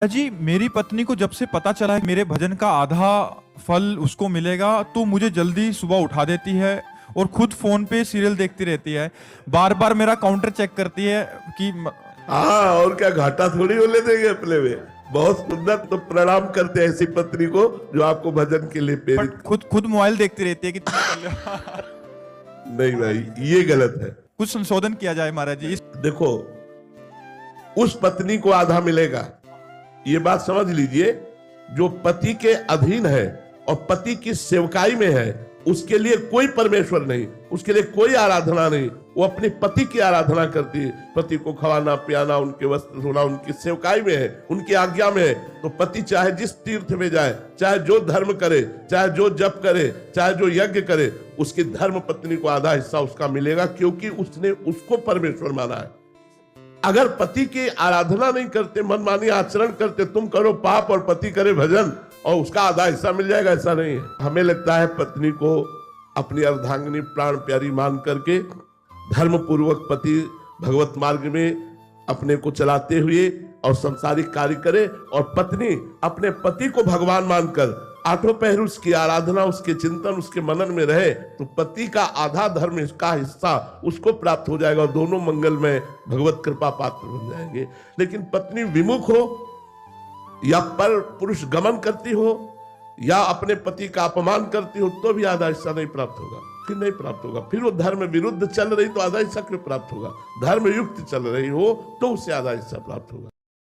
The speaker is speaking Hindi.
जी, मेरी पत्नी को जब से पता चला है कि मेरे भजन का आधा फल उसको मिलेगा, तो मुझे जल्दी सुबह उठा देती है और खुद फोन पे सीरियल देखती रहती है। बार बार मेरा काउंटर चेक करती है कि हाँ, और क्या घाटा थोड़ी होने देंगे अपने में। बहुत सुंदर। तो प्रणाम करते हैं ऐसी पत्नी को जो आपको भजन के लिए प्रेरित। खुद खुद मोबाइल देखती रहती है कि तुम कर लो। नहीं भाई, ये गलत है। कुछ संशोधन किया जाए महाराज जी। देखो, उस पत्नी को आधा मिलेगा, ये बात समझ लीजिए। जो पति के अधीन है और पति की सेवकाई में है, उसके लिए कोई परमेश्वर नहीं, उसके लिए कोई आराधना नहीं। वो अपने पति की आराधना करती है। पति को खवाना पियाना, उनके वस्त्र धोना, उनकी सेवकाई में है, उनकी आज्ञा में है। तो पति चाहे जिस तीर्थ में जाए, चाहे जो धर्म करे, चाहे जो जप करे, चाहे जो यज्ञ करे, उसकी धर्म पत्नी को आधा हिस्सा उसका मिलेगा, क्योंकि उसने उसको परमेश्वर माना है। अगर पति की आराधना नहीं करते, मनमानी आचरण करते, तुम करो पाप और पति करे भजन और उसका आधा हिस्सा मिल जाएगा, ऐसा नहीं है। हमें लगता है पत्नी को अपनी अर्धांगिनी प्राण प्यारी मान करके धर्म पूर्वक पति भगवत मार्ग में अपने को चलाते हुए और संसारिक कार्य करे, और पत्नी अपने पति को भगवान मानकर आठों पहर उसकी आराधना, उसके चिंतन, उसके मनन में रहे, तो पति का आधा धर्म का हिस्सा उसको प्राप्त हो जाएगा और दोनों मंगल में भगवत कृपा पात्र बन जाएंगे। लेकिन पत्नी विमुख हो या पर पुरुष गमन करती हो या अपने पति का अपमान करती हो, तो भी आधा हिस्सा नहीं प्राप्त होगा। फिर नहीं प्राप्त होगा। फिर वो धर्म विरुद्ध चल रही तो आधा हिस्सा क्यों प्राप्त होगा? धर्म युक्त चल रही हो तो उसे आधा हिस्सा प्राप्त होगा।